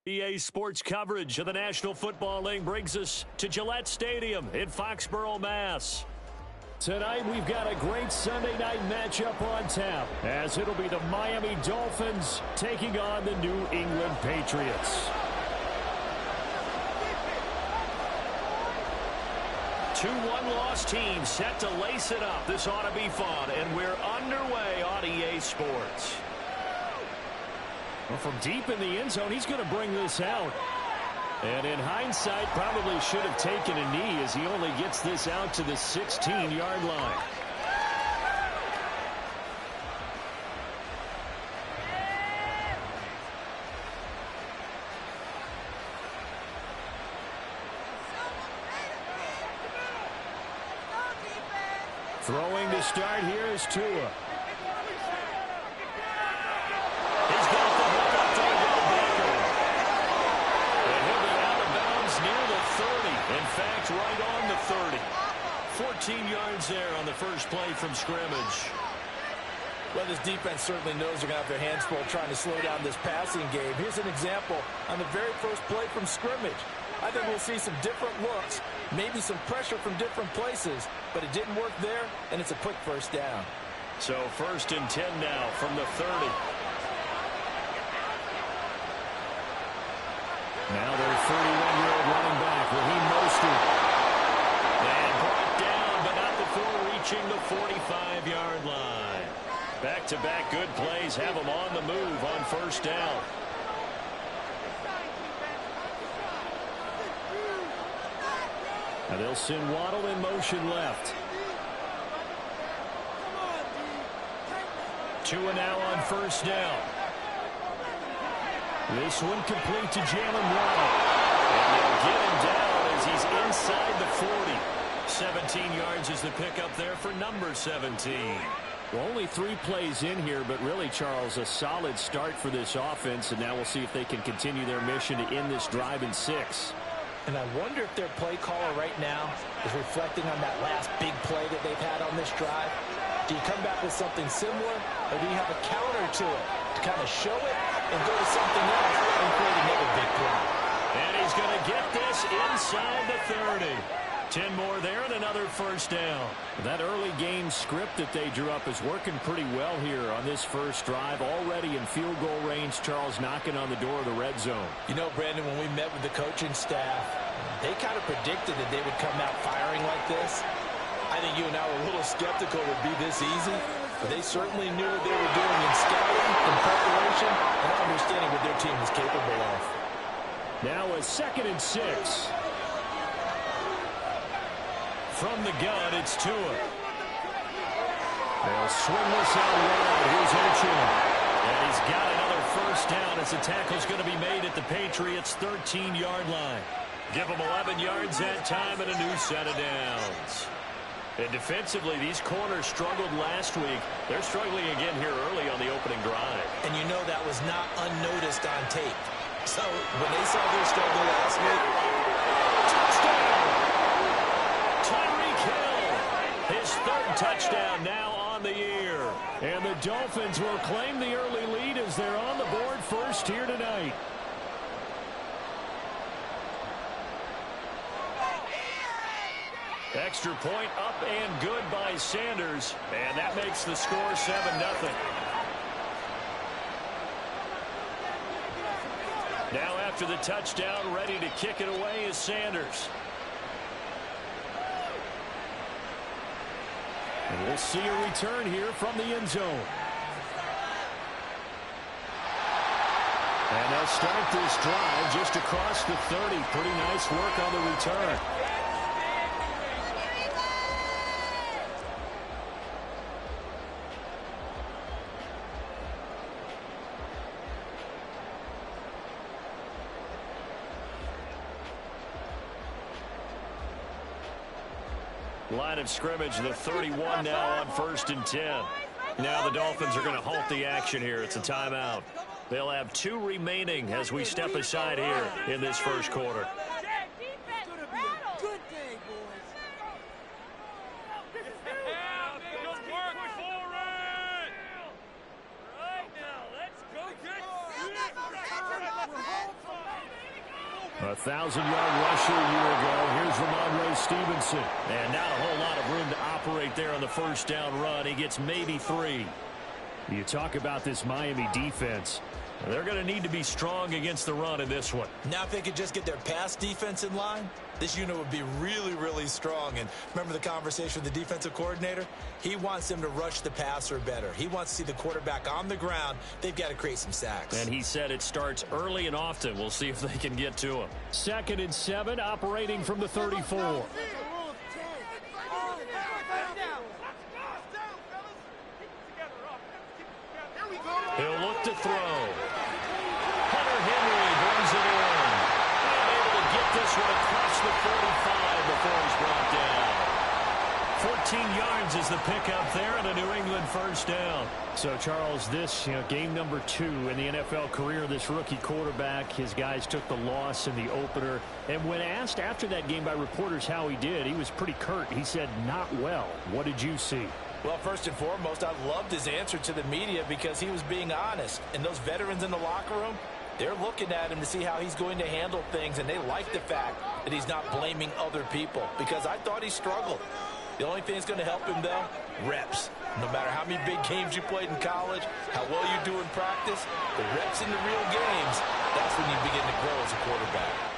EA Sports coverage of the National Football League brings us to Gillette Stadium in Foxborough, Mass. Tonight we've got a great Sunday night matchup on tap, as it'll be the Miami Dolphins taking on the New England Patriots. Two one-loss teams set to lace it up. This ought to be fun, and we're underway on EA Sports. Well, from deep in the end zone, he's going to bring this out. And in hindsight, probably should have taken a knee as he only gets this out to the 16-yard line. Throwing to start here is Tua. He's got the hook up to Baker. And he'll be out of bounds near the 30. In fact, right on the 30. 14 yards there on the first play from scrimmage. Well, this defense certainly knows they're going to have their hands full trying to slow down this passing game. Here's an example on the very first play from scrimmage. I think we'll see some different looks, maybe some pressure from different places, but it didn't work there, and it's a quick first down. So 1st and 10 now from the 30. Now their 31-year-old running back, Raheem Mostert. And brought down, but not before reaching the 45-yard line. Back-to-back good plays have them on the move on first down. Now they'll send Waddle in motion left. Tua now on first down. This one complete to Jalen Waddle. And they'll get him down as he's inside the 40. 17 yards is the pickup there for number 17. Well, only 3 plays in here, but really, Charles, a solid start for this offense. And now we'll see if they can continue their mission to end this drive in 6. And I wonder if their play caller right now is reflecting on that last big play that they've had on this drive. Do you come back with something similar, or do you have a counter to it to kind of show it and go to something else and create another big play? And he's going to get this inside the 30. 10 more there and another first down. That early game script that they drew up is working pretty well here on this first drive. Already in field goal range, Charles knocking on the door of the red zone. You know, Brandon, when we met with the coaching staff, they kind of predicted that they would come out firing like this. I think you and I were a little skeptical it would be this easy, but they certainly knew what they were doing in scouting, in preparation, and understanding what their team is capable of. Now a 2nd and 6. From the gun, it's Tua. They'll swing this out wide. Here's Ochoa. And he's got another first down as the tackle's going to be made at the Patriots' 13-yard line. Give them 11 yards that time and a new set of downs. And defensively, these corners struggled last week. They're struggling again here early on the opening drive. And you know that was not unnoticed on tape. So when they saw their struggle last week, touchdown! Tyreek Hill, his 3rd touchdown now on the year. And the Dolphins will claim the early lead as they're on the board first here tonight. Extra point up and good by Sanders. And that makes the score 7-0. Now after the touchdown, ready to kick it away is Sanders. And we'll see a return here from the end zone. And they'll start this drive just across the 30. Pretty nice work on the return. Line of scrimmage, the 31 now on 1st and 10. Now the Dolphins are going to halt the action here. It's a timeout. They'll have 2 remaining as we step aside here in this first quarter. 1,000-yard rusher a year ago. Here's Ramondre Stevenson. And not a whole lot of room to operate there on the first down run. He gets maybe 3. You talk about this Miami defense. They're going to need to be strong against the run in this one. Now if they could just get their pass defense in line, this unit would be really, really strong. And remember the conversation with the defensive coordinator? He wants them to rush the passer better. He wants to see the quarterback on the ground. They've got to create some sacks. And he said it starts early and often. We'll see if they can get to him. 2nd and 7, operating from the 34. He'll look to throw. Hunter Henry brings it in. And able to get this one across the 45 before he's brought down. 14 yards is the pickup there and a New England first down. So, Charles, this game number 2 in the NFL career of this rookie quarterback. His guys took the loss in the opener. And when asked after that game by reporters how he did, he was pretty curt. He said, not well. What did you see? Well, first and foremost, I loved his answer to the media because he was being honest. And those veterans in the locker room, they're looking at him to see how he's going to handle things, and they like the fact that he's not blaming other people because I thought he struggled. The only thing that's going to help him, though, reps. No matter how many big games you played in college, how well you do in practice, the reps in the real games, that's when you begin to grow as a quarterback.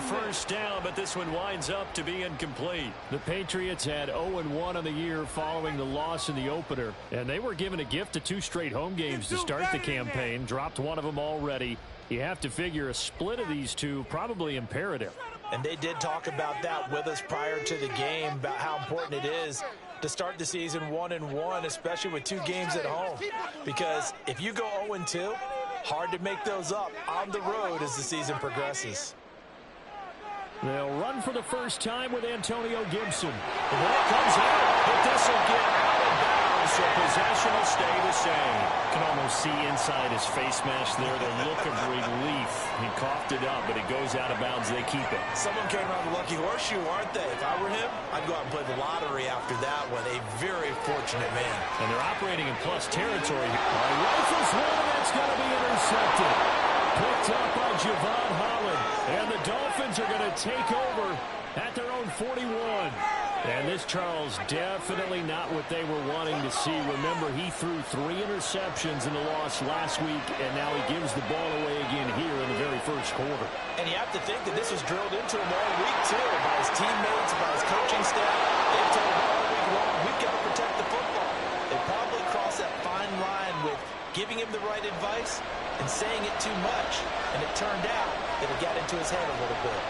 First down, but this one winds up to be incomplete. The Patriots had 0-1 on the year following the loss in the opener, and they were given a gift of 2 straight home games to start the campaign. Dropped one of them already. You have to figure a split of these two probably imperative. And they did talk about that with us prior to the game, about how important it is to start the season 1-1, especially with 2 games at home. Because if you go 0-2, hard to make those up on the road as the season progresses. They'll run for the first time with Antonio Gibson. The ball comes out, but this will get out of bounds, so possession will stay the same. You can almost see inside his face mask there the look of relief. He coughed it up, but it goes out of bounds. They keep it. Someone came around the lucky horseshoe, aren't they? If I were him, I'd go out and play the lottery after that one. A very fortunate man. And they're operating in plus territory. Rifles one, that's going to be intercepted. Picked up by Javon Holland. And the Dolphins are going to take over at their own 41. And this, Charles, definitely not what they were wanting to see. Remember, he threw 3 interceptions in the loss last week, and now he gives the ball away again here in the very first quarter. And you have to think that this was drilled into him all week, too, by his teammates, by his coaching staff. They've told him all week long, we've got to protect the football. They probably crossed that fine line with giving him the right advice and saying it too much. And it turned out that it got into his head a little bit.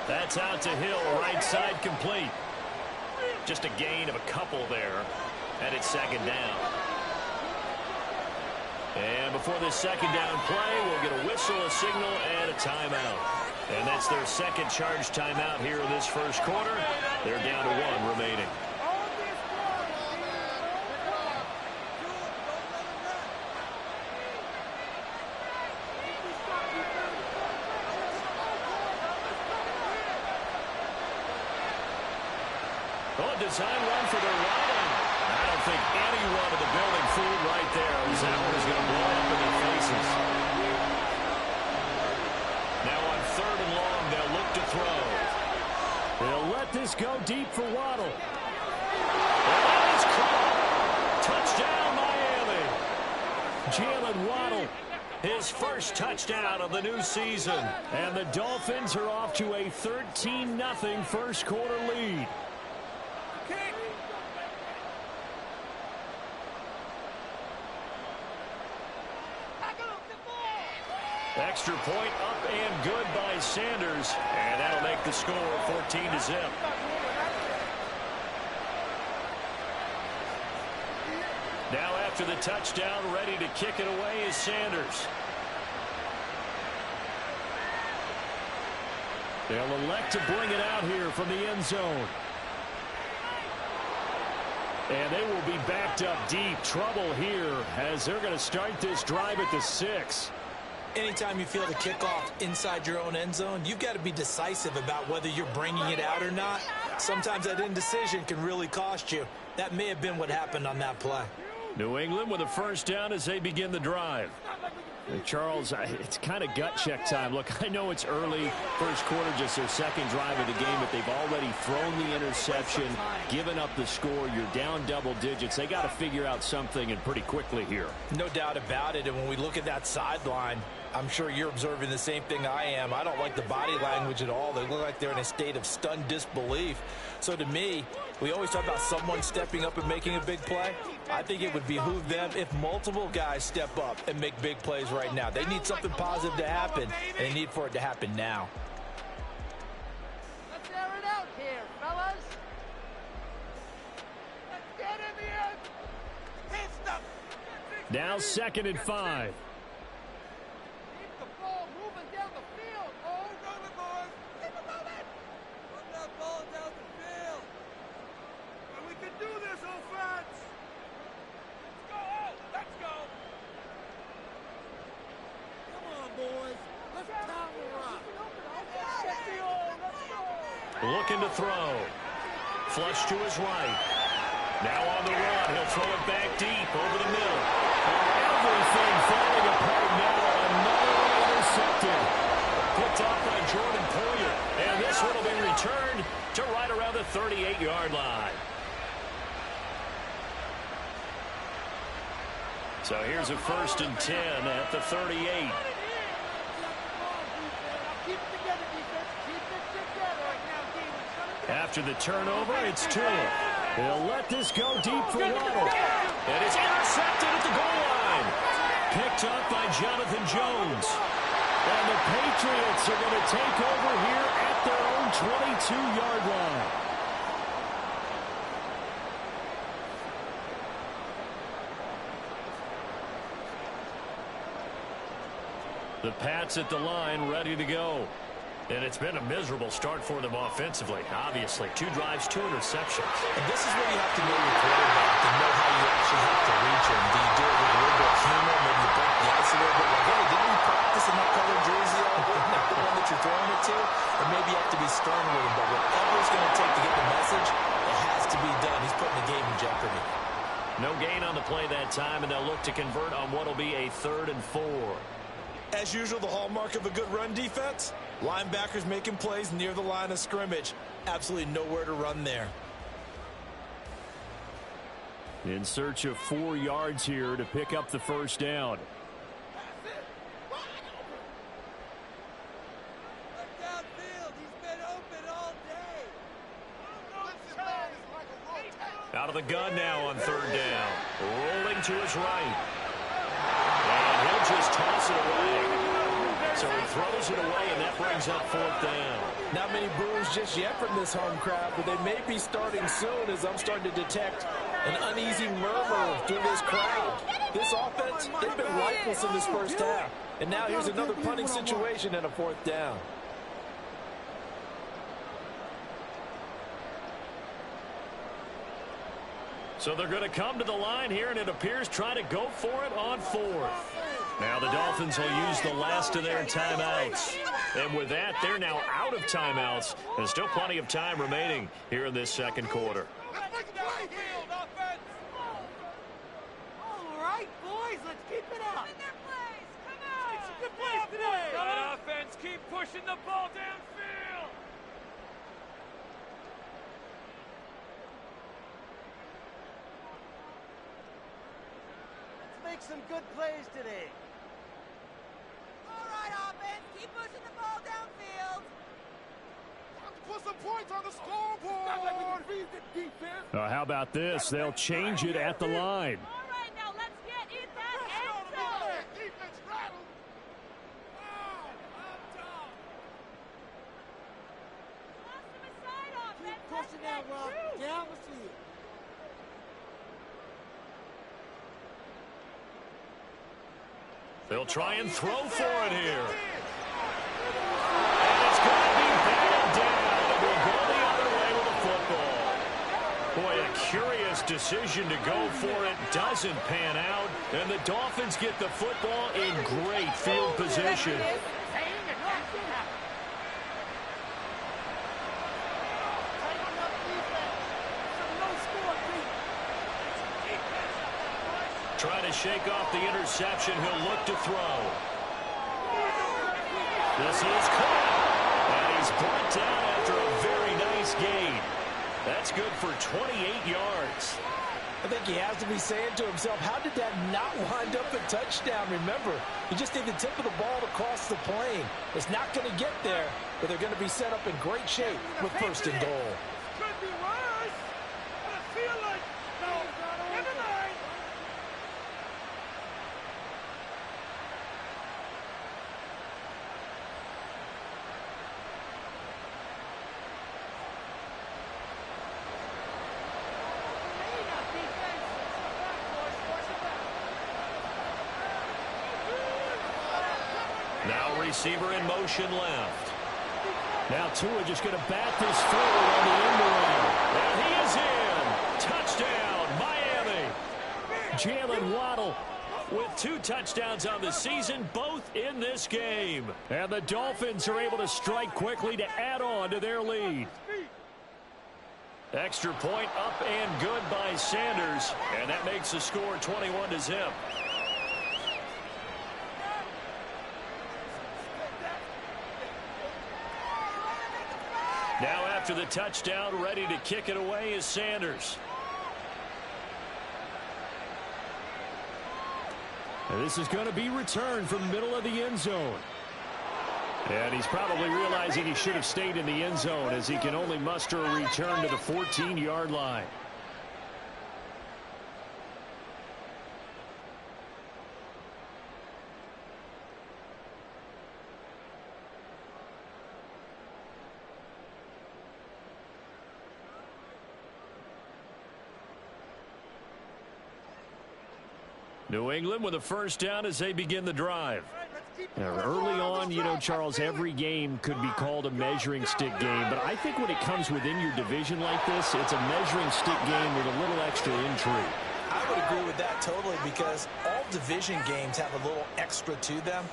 That's out to Hill, right side complete. Just a gain of a couple there, and it's 2nd down. And before this 2nd down play, we'll get a whistle, a signal, and a timeout. And that's their 2nd charge timeout here in this first quarter. They're down to 1 remaining. Design run for their line. I don't think anyone in the building fooled right there as that one is going to blow up in their faces. Now on 3rd and long, they'll look to throw. They'll let this go deep for Waddle. And that is caught. Touchdown, Miami. Jalen Waddle, his first touchdown of the new season. And the Dolphins are off to a 13-0 first quarter lead. Extra point up and good by Sanders. And that'll make the score 14-0. Now after the touchdown, ready to kick it away is Sanders. They'll elect to bring it out here from the end zone. And they will be backed up deep. Trouble here as they're going to start this drive at the 6. Anytime you feel the kickoff inside your own end zone, you've got to be decisive about whether you're bringing it out or not. Sometimes that indecision can really cost you. That may have been what happened on that play. New England with a first down as they begin the drive. And Charles, it's kind of gut check time. Look, I know it's early, first quarter, just their second drive of the game, but they've already thrown the interception, given up the score. You're down double digits. They got to figure out something, and pretty quickly here. No doubt about it. And when we look at that sideline, I'm sure you're observing the same thing I am. I don't like the body language at all. They look like they're in a state of stunned disbelief. So to me, we always talk about someone stepping up and making a big play. I think it would behoove them if multiple guys step up and make big plays right now. They need something positive to happen, and they need for it to happen now. Let's air it out here, fellas. Let's get in the end. Hit stuff. Now 2nd and 5. Keep the ball moving down the field. Oh, run it, boys. Keep it moving. Run that ball down the field. And we can do this, offense. Let's go. Let's go. Come on, boys. Let's power up. Looking to throw. Flush to his right. Now on the run. He'll throw it back deep over the middle. Everything falling apart now. Another one intercepted. Picked off by Jordan Poyer. And this one will be returned to right around the 38-yard line. So here's a 1st and 10 at the 38. After the turnover, it's Tua. They'll let this go deep for Waddle. And it's intercepted at the goal line. Picked up by Jonathan Jones. And the Patriots are going to take over here at their own 22-yard line. The Pats at the line, ready to go. And it's been a miserable start for them offensively. Obviously, 2 drives, 2 interceptions. And this is where you have to know your quarterback and know how you actually have to reach him. Do you do it with a little bit of humor, maybe you break the ice a little bit? Like, hey, didn't we practice in that colored jersey? Not the one that you're throwing it to? Or maybe you have to be stern with him. But whatever it's going to take to get the message, it has to be done. He's putting the game in jeopardy. No gain on the play that time, and they'll look to convert on what will be a 3rd and 4. As usual, the hallmark of a good run defense, linebackers making plays near the line of scrimmage. Absolutely nowhere to run there. In search of 4 yards here to pick up the first down. Out of the gun now on 3rd down. Rolling to his right. And he'll just toss it away. So he throws it away, and that brings up 4th down. Not many boos just yet from this home crowd, but they may be starting soon as I'm starting to detect an uneasy murmur through this crowd. This offense, they've been lifeless in this first half. And now here's another punting situation and a 4th down. So they're going to come to the line here, and it appears try to go for it on 4th. Now the Dolphins will use the last of their timeouts. And with that, they're now out of timeouts. There's still plenty of time remaining here in this 2nd quarter. All right, boys, let's keep it up. It's a good place today. Good offense, keep pushing the ball downfield. Let's make some good plays today. All right, offense, keep pushing the ball downfield. Time to put some points on the scoreboard. Not like we can freeze the defense. How about this? They'll change it at the line. All right, now let's get in that end zone. Defense rattled. Push it now, Rob. Down the field. They'll try and throw for it here. And it's going to be batted down. And we'll go the other way with the football. Boy, a curious decision to go for it. Doesn't pan out. And the Dolphins get the football in great field position. Trying to shake off the interception. He'll look to throw. This is caught. And he's brought down after a very nice gain. That's good for 28 yards. I think he has to be saying to himself, how did that not wind up a touchdown? Remember, you just need the tip of the ball to cross the plane. It's not going to get there, but they're going to be set up in great shape with first and goal. Could be worse. But I feel like, no, never mind. Now receiver in motion left. Now Tua just going to bat this forward on the end around. And he is in. Touchdown, Miami. Jalen Waddle with 2 touchdowns on the season, both in this game. And the Dolphins are able to strike quickly to add on to their lead. Extra point up and good by Sanders. And that makes the score 21-0. Now after the touchdown, ready to kick it away is Sanders. And this is going to be returned from the middle of the end zone. And he's probably realizing he should have stayed in the end zone as he can only muster a return to the 14-yard line. New England with a first down as they begin the drive. Early on, you know, Charles, every game could be called a measuring stick game, but I think when it comes within your division like this, it's a measuring stick game with a little extra intrigue. I would agree with that totally because all division games have a little extra to them.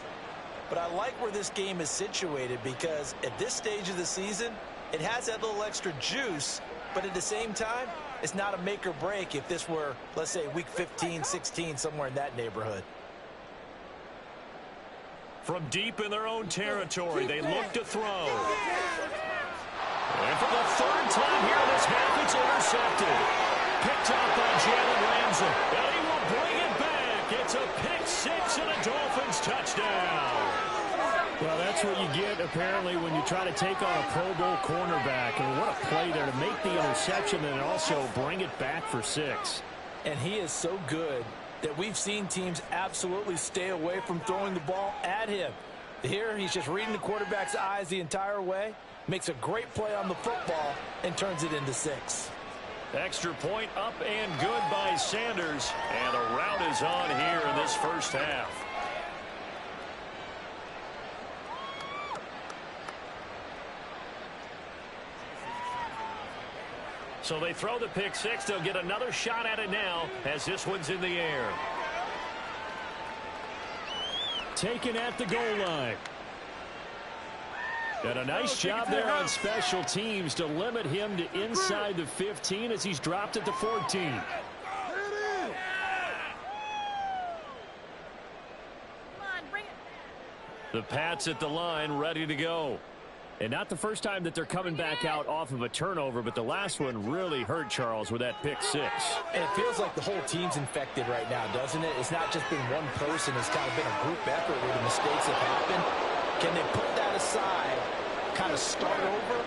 But I like where this game is situated because at this stage of the season, it has that little extra juice, but at the same time, it's not a make or break if this were, let's say, week 15, 16, somewhere in that neighborhood. From deep in their own territory, they look to throw. And for the third time here this half, it's intercepted. Picked up by Jalen Ramsey. And he will bring it back. It's a pick six and a Dolphins touchdown. Well, that's what you get, apparently, when you try to take on a Pro Bowl cornerback. And what a play there to make the interception and also bring it back for 6. And he is so good that we've seen teams absolutely stay away from throwing the ball at him. Here, he's just reading the quarterback's eyes the entire way, makes a great play on the football, and turns it into 6. Extra point up and good by Sanders. And a rout is on here in this first half. So they throw the pick six. They'll get another shot at it now as this one's in the air. Taken at the goal line. And a nice job there on special teams to limit him to inside the 15 as he's dropped at the 14. The Pats at the line ready to go. And not the first time that they're coming back out off of a turnover, but the last one really hurt Charles with that pick six. And it feels like the whole team's infected right now, doesn't it? It's not just been one person. It's kind of been a group effort where the mistakes have happened. Can they put that aside, kind of start over,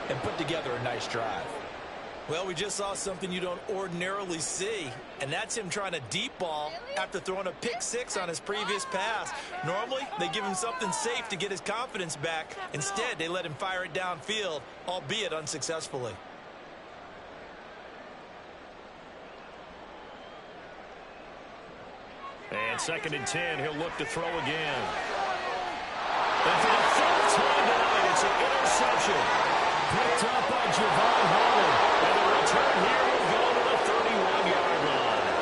and put together a nice drive? Well, we just saw something you don't ordinarily see, and that's him trying to deep ball after throwing a pick six on his previous pass. Normally, they give him something safe to get his confidence back. Instead, they let him fire it downfield, albeit unsuccessfully. 2nd and 10. He'll look to throw again. And for the 4th time tonight, it's an interception. Picked up by Javon Holland. And the return here will go to the 31-yard line.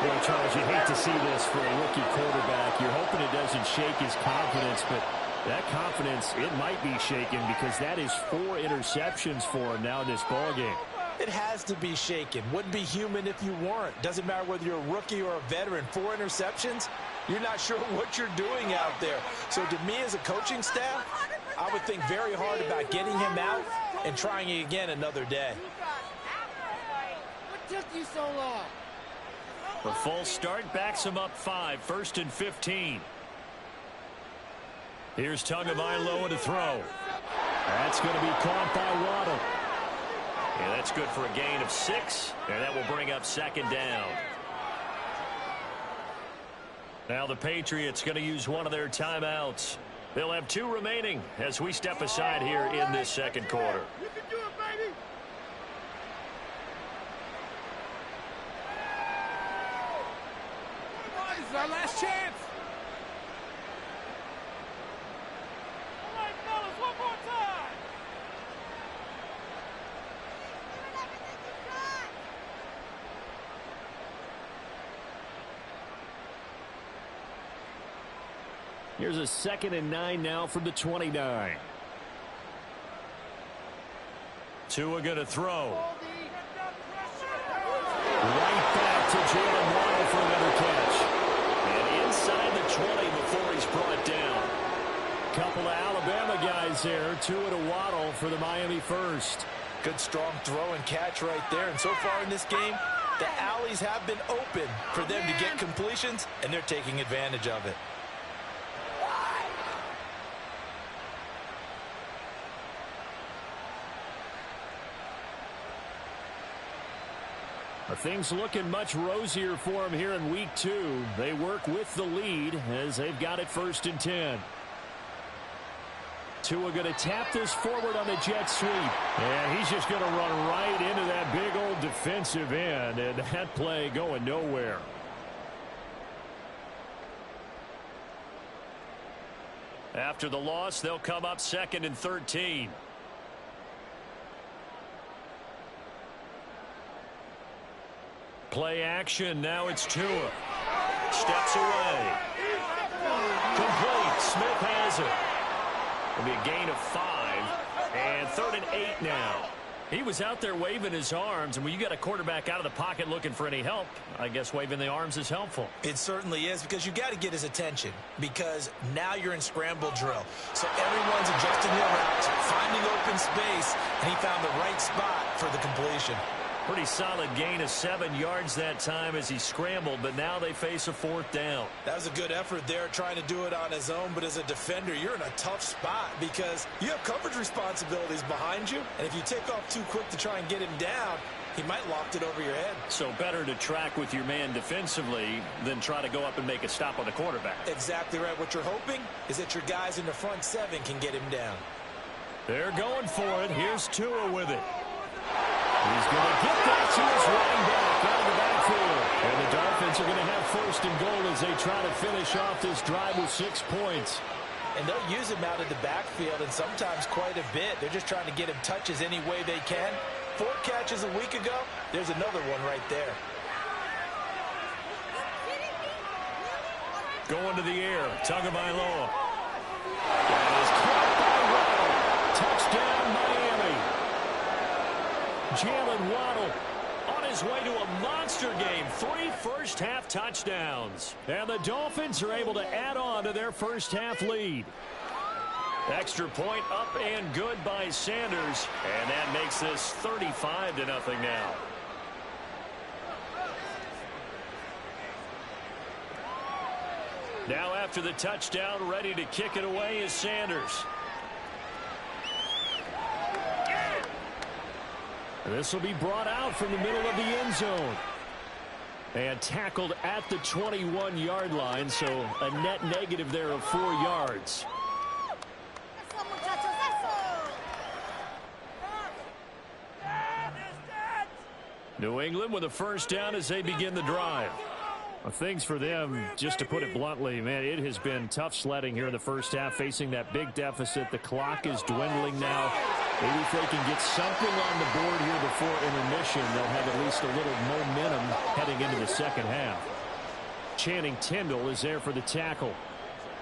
Well, Charles, you hate to see this for a rookie quarterback. You're hoping it doesn't shake his confidence, but that confidence, it might be shaken because that is 4 interceptions for him now in this ballgame. It has to be shaken. Wouldn't be human if you weren't. Doesn't matter whether you're a rookie or a veteran. 4 interceptions, you're not sure what you're doing out there. So to me as a coaching staff, I would think very hard about getting him out and trying it again another day. What took you so long? The full start backs him up 5, 1st and 15. Here's Tagovailoa to throw. That's going to be caught by Waddle. Yeah, that's good for a gain of 6, and that will bring up 2nd down. Now the Patriots going to use one of their timeouts. They'll have 2 remaining as we step aside here in this 2nd quarter. You can do it, baby! Come on, this is our last chance! All right, fellas, one more time. Here's a 2nd and 9 now from the 29. Tua going to throw. Right back to Jalen Waddle for another catch. And inside the 20 before he's brought down. Couple of Alabama guys there. Tua to Waddle for the Miami first. Good strong throw and catch right there. And so far in this game, the alleys have been open for them to get completions, and they're taking advantage of it. Things looking much rosier for them here in week 2. They work with the lead as they've got it 1st and 10. Tua going to tap this forward on the jet sweep. And he's just going to run right into that big old defensive end. And that play going nowhere. After the loss, they'll come up 2nd and 13. Play action. Now it's Tua. Steps away. Complete. Smith has it. It'll be a gain of 5. And 3rd and 8 now. He was out there waving his arms, and when you got a quarterback out of the pocket looking for any help, I guess waving the arms is helpful. It certainly is, because you got to get his attention, because now you're in scramble drill. So everyone's adjusting their routes, finding open space, and he found the right spot for the completion. Pretty solid gain of 7 yards that time as he scrambled, but now they face a 4th down. That was a good effort there, trying to do it on his own, but as a defender, you're in a tough spot because you have coverage responsibilities behind you, and if you take off too quick to try and get him down, he might loft it over your head. So better to track with your man defensively than try to go up and make a stop on the quarterback. Exactly right. What you're hoping is that your guys in the front 7 can get him down. They're going for it. Here's Tua with it. He's going to get that to his running back out of the backfield. And the Dolphins are going to have 1st and goal as they try to finish off this drive with 6 points. And they'll use him out of the backfield, and sometimes quite a bit. They're just trying to get him touches any way they can. 4 catches a week ago. There's another one right there. Going to the air. Tagovailoa. That is caught by Waddle. Touchdown, Miami. Jalen Waddle on his way to a monster game. 3 first-half touchdowns. And the Dolphins are able to add on to their first-half lead. Extra point up and good by Sanders. And that makes this 35-0 now. Now after the touchdown, ready to kick it away is Sanders. This will be brought out from the middle of the end zone. And tackled at the 21-yard line, so a net negative there of 4 yards. New England with a first down as they begin the drive. Well, things for them, just to put it bluntly, man, it has been tough sledding here in the first half, facing that big deficit. The clock is dwindling now. Maybe if they can get something on the board here before intermission, they'll have at least a little momentum heading into the second half. Channing Tindall is there for the tackle.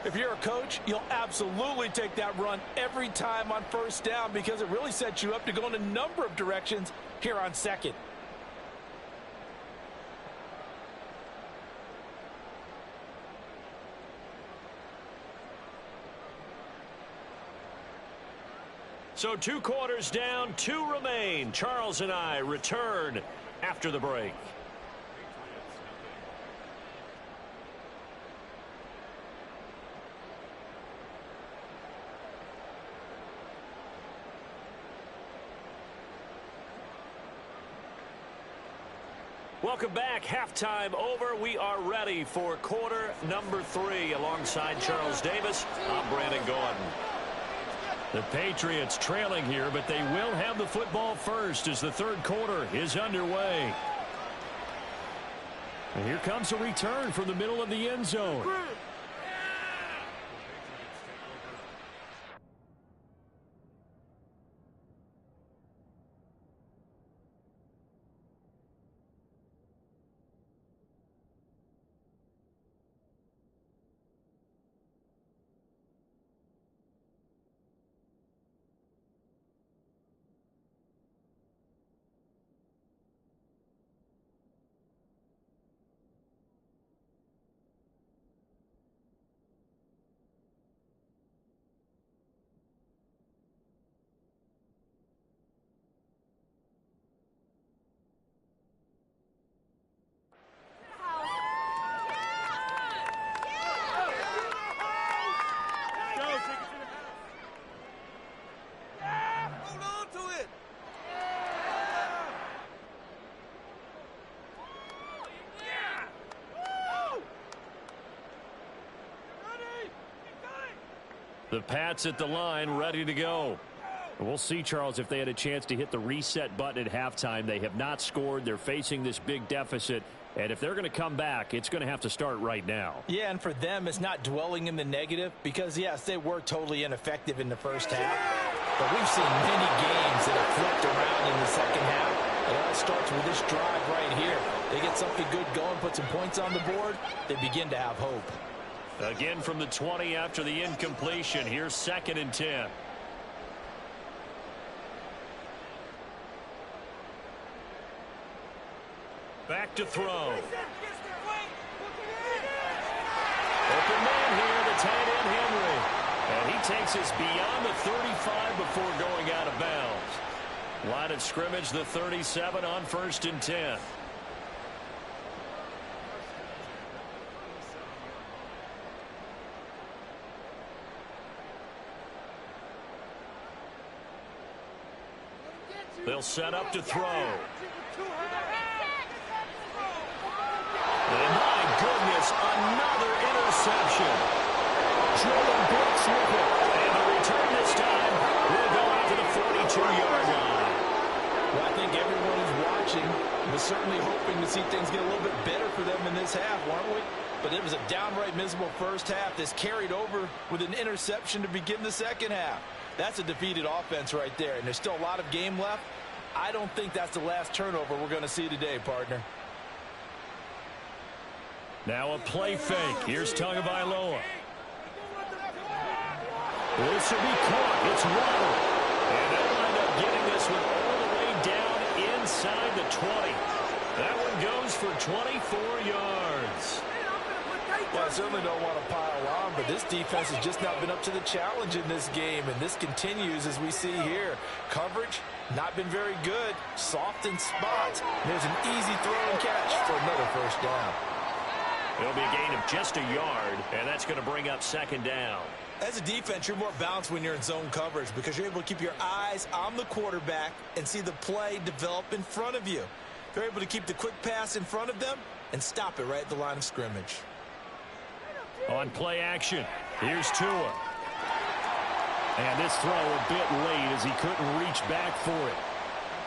If you're a coach, you'll absolutely take that run every time on first down because it really sets you up to go in a number of directions here on second. So 2 quarters down, 2 remain. Charles and I return after the break. Welcome back. Halftime over. We are ready for quarter number 3. Alongside Charles Davis, I'm Brandon Gordon. The Patriots trailing here, but they will have the football first as the third quarter is underway. And here comes a return from the middle of the end zone. The Pats at the line, ready to go. We'll see, Charles, if they had a chance to hit the reset button at halftime. They have not scored. They're facing this big deficit. And if they're going to come back, it's going to have to start right now. Yeah, and for them, it's not dwelling in the negative because, yes, they were totally ineffective in the first half. But we've seen many games that have flipped around in the second half. It all starts with this drive right here. They get something good going, put some points on the board, they begin to have hope. Again from the 20 after the incompletion. Here's 2nd and 10. Back to throw. Open man here, the tight end Henry. And he takes us beyond the 35 before going out of bounds. Line of scrimmage, the 37 on 1st and 10. They'll set up to throw. And my goodness, another interception. Jordan Brooks with it. And the return this time will go out to the 42-yard line. Well, I think everyone who's watching was certainly hoping to see things get a little bit better for them in this half, weren't we? But it was a downright miserable first half that's carried over with an interception to begin the second half. That's a defeated offense right there, and there's still a lot of game left. I don't think that's the last turnover we're going to see today, partner. Now a play fake. Here's Tagovailoa. This will be caught. It's Waddle. And they'll wind up getting this one all the way down inside the 20. That one goes for 24 yards. Well, I certainly don't want to pile on, but this defense has just not been up to the challenge in this game, and this continues as we see here. Coverage, not been very good. Soft in spots. There's an easy throw and catch for another first down. It'll be a gain of just a yard, and that's going to bring up 2nd down. As a defense, you're more balanced when you're in zone coverage because you're able to keep your eyes on the quarterback and see the play develop in front of you. You're able to keep the quick pass in front of them and stop it right at the line of scrimmage. On play action, here's Tua. And this throw a bit late as he couldn't reach back for it.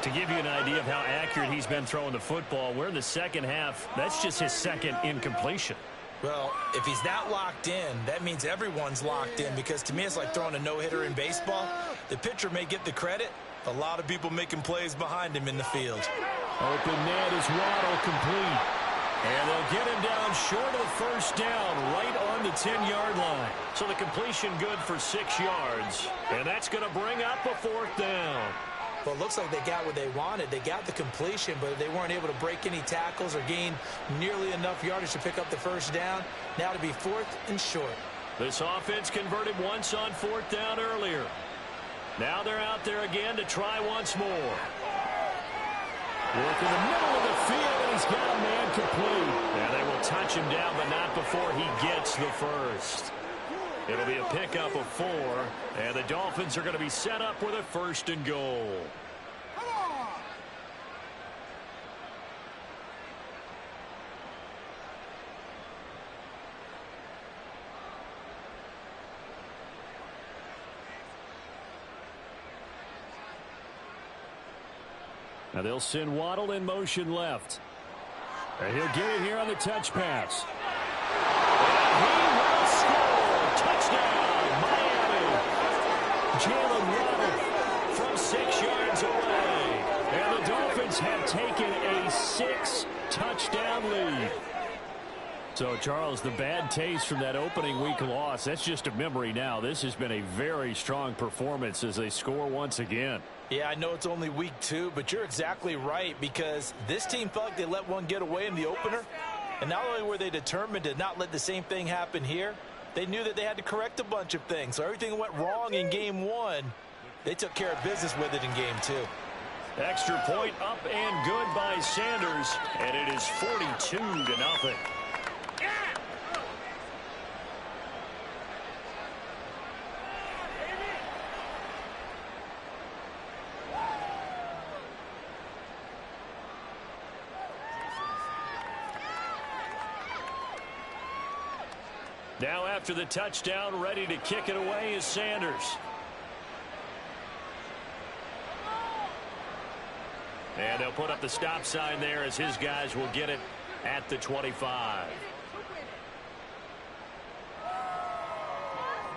To give you an idea of how accurate he's been throwing the football, we're in the second half. That's just his second incompletion. Well, if he's that locked in, that means everyone's locked in, because to me it's like throwing a no-hitter in baseball. The pitcher may get the credit. A lot of people making plays behind him in the field. Open man is Waddle, complete. And they'll get him down short of the first down, right on the 10-yard line. So the completion good for 6 yards. And that's going to bring up a 4th down. Well, it looks like they got what they wanted. They got the completion, but they weren't able to break any tackles or gain nearly enough yardage to pick up the first down. Now to be 4th and short. This offense converted once on 4th down earlier. Now they're out there again to try once more. Work in the middle of the field, and he's got a man complete. And they will touch him down, but not before he gets the first. It'll be a pickup of 4, and the Dolphins are going to be set up with a 1st and goal. Now they'll send Waddle in motion left. And he'll get it here on the touch pass. And he will score. Touchdown, Miami. Jalen Waddle from 6 yards away. And the Dolphins have taken a 6-touchdown lead. So, Charles, the bad taste from that opening week loss, that's just a memory now. This has been a very strong performance as they score once again. Yeah, I know it's only week 2, but you're exactly right, because this team felt like they let one get away in the opener. And not only were they determined to not let the same thing happen here, they knew that they had to correct a bunch of things. So everything went wrong in game 1. They took care of business with it in game 2. Extra point up and good by Sanders, and it is 42-0. Now after the touchdown, ready to kick it away is Sanders. And they'll put up the stop sign there as his guys will get it at the 25.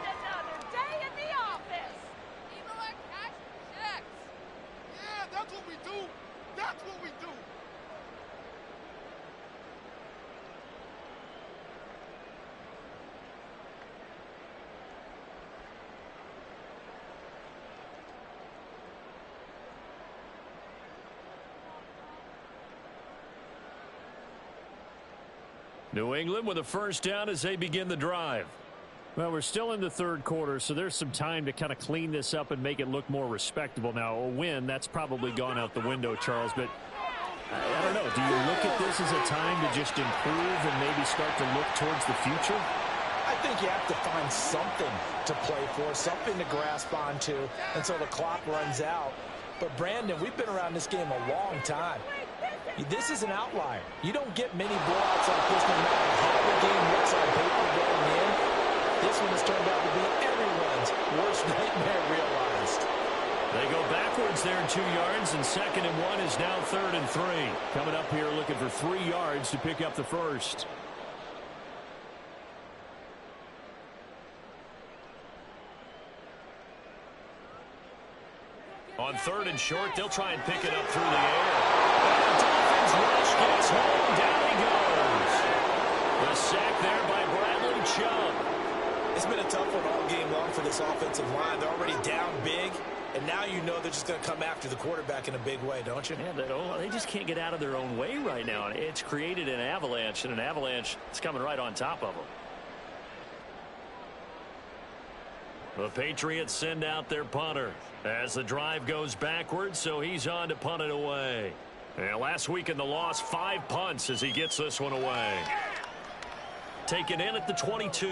Another day in the office. People are cashing checks. Yeah, that's what we do. That's what we do. New England with a first down as they begin the drive. Well, we're still in the third quarter, so there's some time to kind of clean this up and make it look more respectable. Now, a win, that's probably gone out the window, Charles, but I don't know. Do you look at this as a time to just improve and maybe start to look towards the future? I think you have to find something to play for, something to grasp onto until the clock runs out. But, Brandon, we've been around this game a long time. This is an outlier. You don't get many blowouts like this no matter how the game looks on paper going in. This one has turned out to be everyone's worst nightmare realized. They go backwards there 2 yards, and 2nd and 1 is now 3rd and 3. Coming up here looking for 3 yards to pick up the first. On 3rd and short, they'll try and pick it up through the air. And the Dolphins rush gets home. Down he goes. The sack there by Bradley Chubb. It's been a tough one all game long for this offensive line. They're already down big, and now you know they're just going to come after the quarterback in a big way, don't you? Yeah, they just can't get out of their own way right now. It's created an avalanche, and an avalanche is coming right on top of them. The Patriots send out their punter as the drive goes backwards, so he's on to punt it away. And last week in the loss, 5 punts as he gets this one away. Taken in at the 22.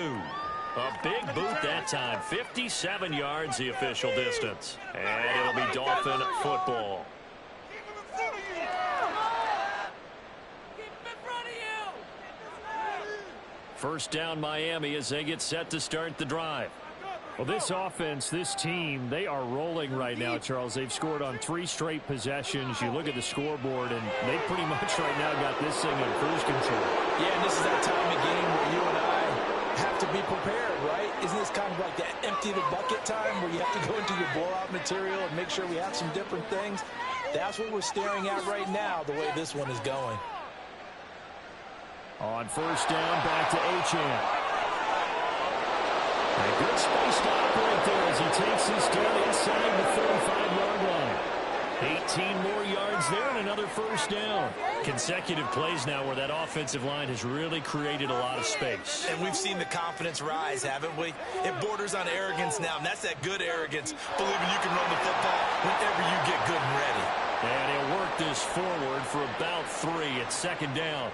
A big boot that time. 57 yards the official distance. And it'll be Dolphin football. First down Miami as they get set to start the drive. Well, this offense, this team, they are rolling right now, Charles. They've scored on 3 straight possessions. You look at the scoreboard, and they pretty much right now got this thing on cruise control. Yeah, and this is that time of game where you and I have to be prepared, right? Isn't this kind of like that empty the bucket time where you have to go into your blowout material and make sure we have some different things? That's what we're staring at right now, the way this one is going. On first down, back to Achane. A good space to operate there as he takes this down inside the 35-yard line. 18 more yards there and another first down. Consecutive plays now where that offensive line has really created a lot of space. And we've seen the confidence rise, haven't we? It borders on arrogance now, and that's that good arrogance, believing you can run the football whenever you get good and ready. And he'll work this forward for about 3 at second down.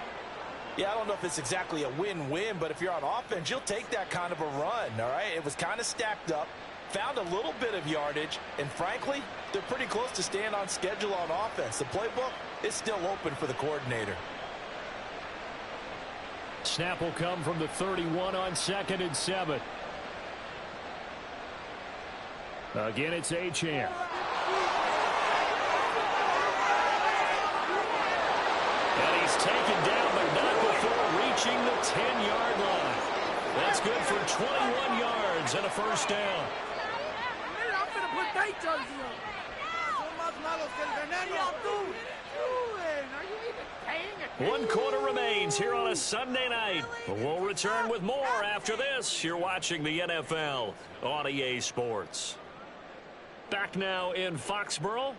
Yeah, I don't know if it's exactly a win-win, but if you're on offense, you'll take that kind of a run, all right? It was kind of stacked up, found a little bit of yardage, and frankly, they're pretty close to staying on schedule on offense. The playbook is still open for the coordinator. Snap will come from the 31 on 2nd and 7. Again, it's Achane. And he's taken down, but not before reaching the 10-yard line. That's good for 21 yards and a first down. I'm going to put dates on you. Son más malos que el veneno. Dude, are you even paying attention? 1 quarter remains here on a Sunday night. We'll return with more after this. You're watching the NFL on EA Sports. Back now in Foxborough.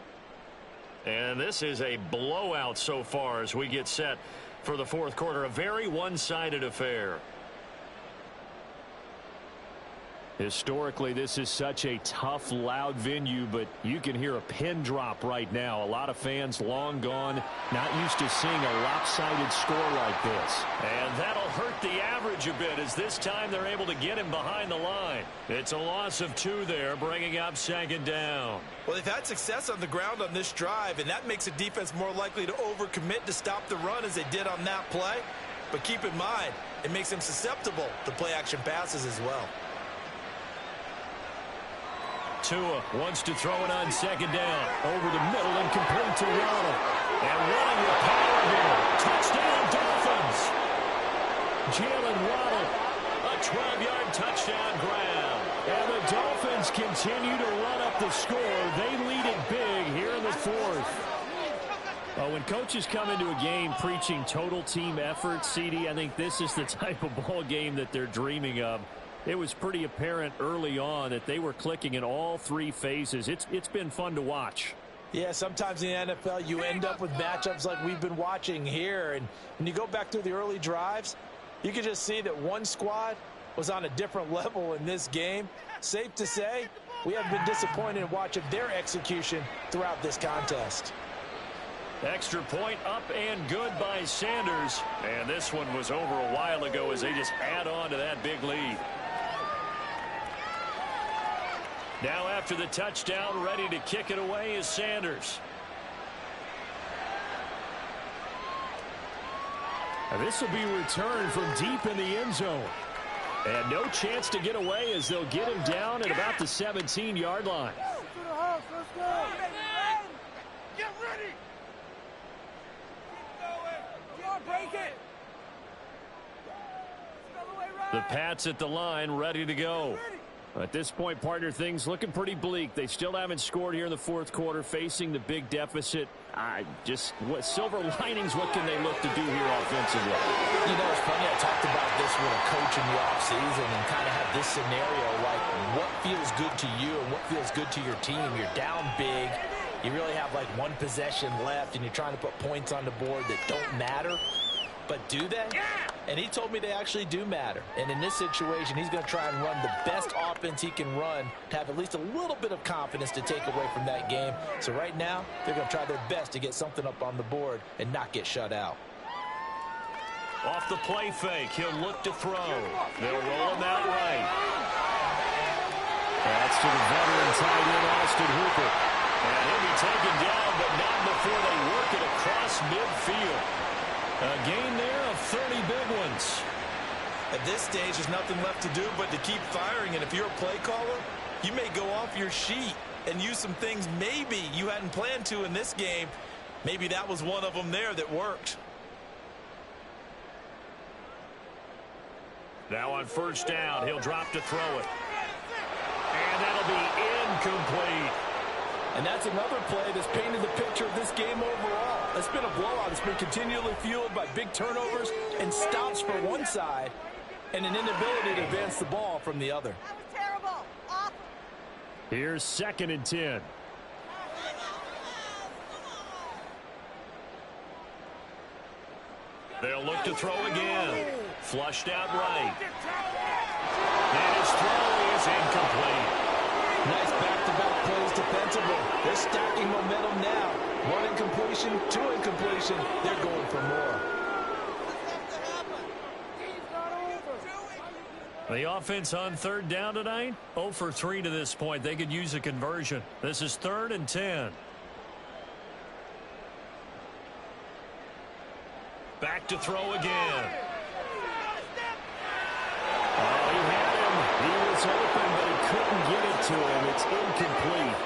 And this is a blowout so far as we get set for the 4th quarter. A very one-sided affair. Historically, this is such a tough, loud venue, but you can hear a pin drop right now. A lot of fans long gone, not used to seeing a lopsided score like this. And that'll hurt the average a bit as this time they're able to get him behind the line. It's a loss of 2 there, bringing up 2nd down. Well, they've had success on the ground on this drive, and that makes a defense more likely to overcommit to stop the run as they did on that play. But keep in mind, it makes them susceptible to play-action passes as well. Tua wants to throw it on 2nd down. Over the middle and complete to Waddle. And running with power here. Touchdown, Dolphins. Jalen Waddle, a 12-yard touchdown grab. And the Dolphins continue to run up the score. They lead it big here in the 4th. When coaches come into a game preaching total team effort, CD, I think this is the type of ball game that they're dreaming of. It was pretty apparent early on that they were clicking in all 3 phases. It's been fun to watch. Yeah, sometimes in the NFL you end up with matchups like we've been watching here. And when you go back through the early drives, you can just see that one squad was on a different level in this game. Safe to say, we have been disappointed in watching their execution throughout this contest. Extra point up and good by Sanders. And this one was over a while ago as they just add on to that big lead. Now after the touchdown, ready to kick it away is Sanders. And this will be returned from deep in the end zone. And no chance to get away as they'll get him down at about the 17-yard line. To the house, let's go. Get ready. Keep going. Come on, break it. The Pats at the line, ready to go. At this point, partner, things looking pretty bleak. They still haven't scored here in the 4th quarter, facing the big deficit. What silver linings, what can they look to do here offensively? You know, it's funny, I talked about this with a coach in the offseason and kind of had this scenario like what feels good to you and what feels good to your team. You're down big. You really have like 1 possession left and you're trying to put points on the board that don't matter. But do they? And he told me they actually do matter. And in this situation, he's going to try and run the best offense he can run to have at least a little bit of confidence to take away from that game. So right now, they're going to try their best to get something up on the board and not get shut out. Off the play fake, he'll look to throw. They'll roll him out right. That's to the veteran tight end, Austin Hooper. And he'll be taken down, but not before they work it across midfield. A gain there of 30 big ones. At this stage, there's nothing left to do but to keep firing. And if you're a play caller, you may go off your sheet and use some things maybe you hadn't planned to in this game. Maybe that was one of them there that worked. Now on first down, he'll drop to throw it. And that'll be incomplete. And that's another play that's painted the picture of this game overall. It's been a blowout. It's been continually fueled by big turnovers and stops for one side and an inability to advance the ball from the other. That was terrible. Awful. Here's 2nd and 10. They'll look to throw again. Flushed out right. And his throw is incomplete. Nice back-to-back plays defensively. They're stacking momentum now. 1 incompletion, 2 incompletion. They're going for more. The offense on 3rd down tonight, 0 for 3 to this point. They could use a conversion. This is 3rd and 10. Back to throw again. Oh, he had him. He was open, but he couldn't get it to him. It's incomplete.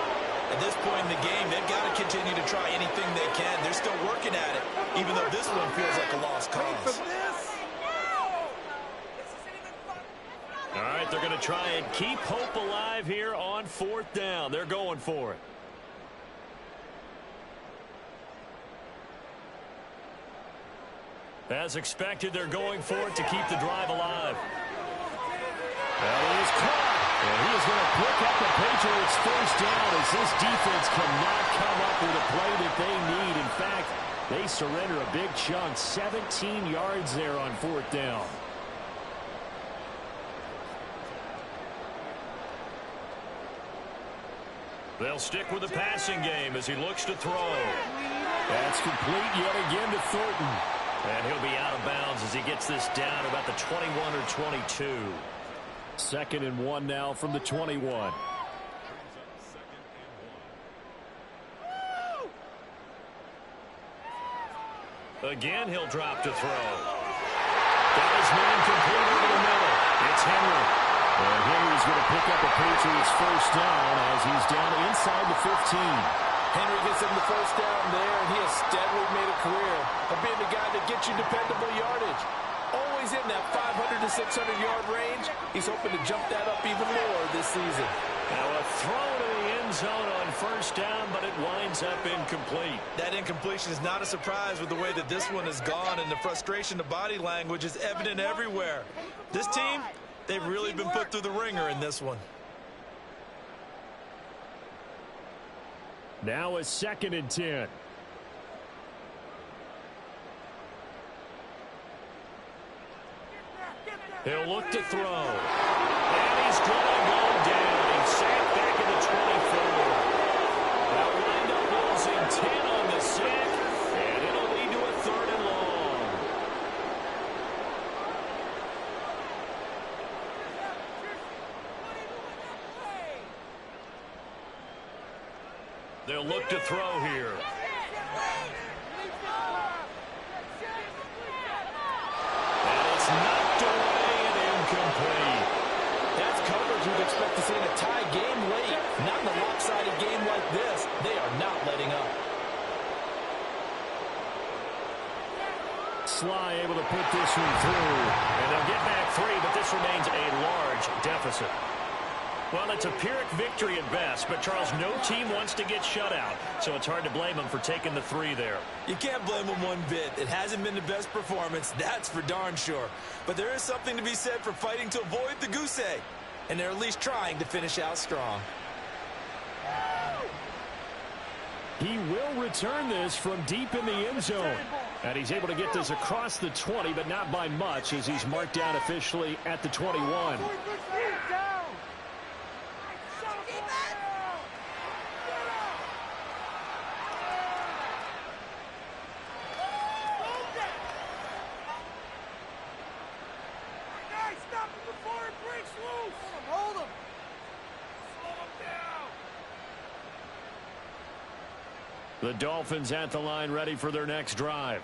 At this point in the game, they've got to continue to try anything they can. They're still working at it, even though this one feels like a lost cause. All right, they're going to try and keep hope alive here on 4th down. They're going for it. As expected, they're going for it to keep the drive alive. Well, he is caught. And he is going to pick up the Patriots' first down as this defense cannot come up with a play that they need. In fact, they surrender a big chunk, 17 yards there on 4th down. They'll stick with the passing game as he looks to throw. That's complete yet again to Thornton. And he'll be out of bounds as he gets this down about the 21 or 22. 2nd and 1 now from the 21. Again, he'll drop to throw. That is man complete over the middle. It's Henry. And Henry's going to pick up a Patriots first down as he's down inside the 15. Henry gets him the first down there, and he has steadily made a career of being the guy that gets you dependable yardage. Always in that 500 to 600-yard range. He's hoping to jump that up even more this season. Now a throw to the end zone on first down, but it winds up incomplete. That incompletion is not a surprise with the way that this one has gone, and the frustration of body language is evident everywhere. This team, they've really been put through the ringer in this one. Now a 2nd and 10. He'll look to throw. And he's going to go down. He's sacked back at the 24. That wind up losing 10 on the sack, and it'll lead to a 3rd and long. They'll look to throw here. And it's knocked away and incomplete. That's coverage you'd expect to see in a tie game late. Not in a lopsided game like this. They are not letting up. Sly able to put this one through. And they'll get back 3, but this remains a large deficit. Well, it's a Pyrrhic victory at best, but, Charles, no team wants to get shut out, so it's hard to blame them for taking the 3 there. You can't blame them one bit. It hasn't been the best performance, that's for darn sure. But there is something to be said for fighting to avoid the goose egg, and they're at least trying to finish out strong. He will return this from deep in the end zone. And he's able to get this across the 20, but not by much, as he's marked down officially at the 21. The Dolphins at the line ready for their next drive.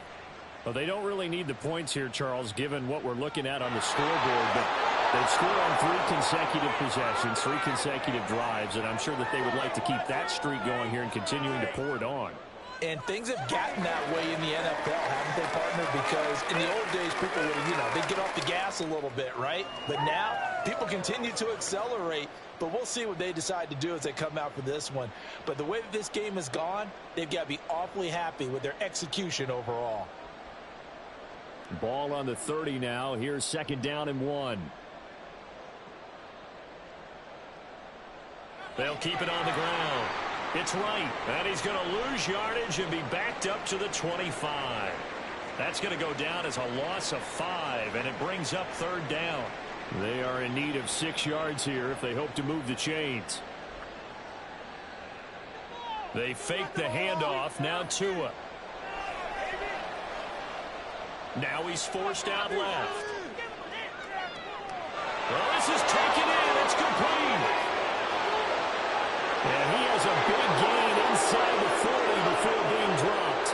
Well, they don't really need the points here, Charles, given what we're looking at on the scoreboard. But they've scored on 3 consecutive possessions, 3 consecutive drives, and I'm sure that they would like to keep that streak going here and continuing to pour it on. And things have gotten that way in the NFL, haven't they, partner? Because in the old days, people would, they'd get off the gas a little bit, right? But now, people continue to accelerate. But we'll see what they decide to do as they come out for this one. But the way that this game has gone, they've got to be awfully happy with their execution overall. Ball on the 30 now. Here's 2nd down and 1. They'll keep it on the ground. It's right, and he's going to lose yardage and be backed up to the 25. That's going to go down as a loss of 5, and it brings up 3rd down. They are in need of 6 yards here if they hope to move the chains. They fake the handoff. Now Tua. Now he's forced out left. Well, this is taken in. It's complete. And he has a big gain inside the 40 before being dropped.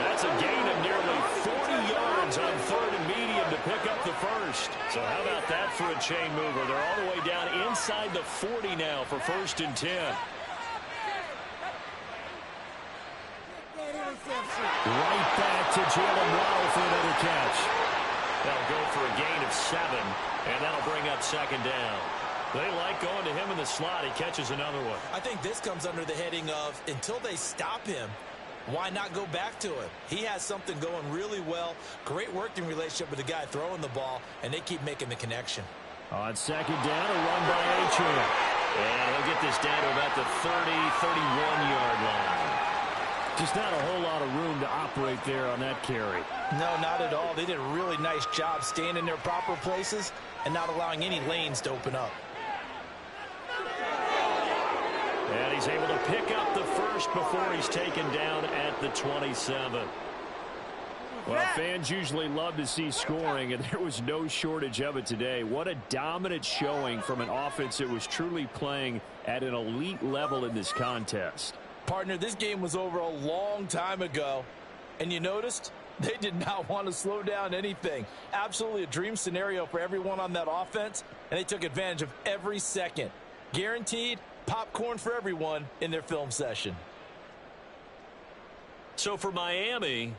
That's a gain of nearly 40 yards on 3rd and medium to pick up the first. So how about that for a chain mover? They're all the way down inside the 40 now for 1st and 10. Right back to Jalen Waddle for another catch. That'll go for a gain of 7, and that'll bring up 2nd down. They like going to him in the slot. He catches another one. I think this comes under the heading of, until they stop him, why not go back to him? He has something going really well. Great working relationship with the guy throwing the ball, and they keep making the connection. On 2nd down, a run by Achane. And he'll get this down to about the 30, 31-yard line. Just not a whole lot of room to operate there on that carry. No, not at all. They did a really nice job staying in their proper places and not allowing any lanes to open up. And he's able to pick up the first before he's taken down at the 27. Well, fans usually love to see scoring, and there was no shortage of it today. What a dominant showing from an offense that was truly playing at an elite level in this contest. Partner, this game was over a long time ago, and you noticed they did not want to slow down anything. Absolutely a dream scenario for everyone on that offense, and they took advantage of every second. Guaranteed popcorn for everyone in their film session. So for Miami,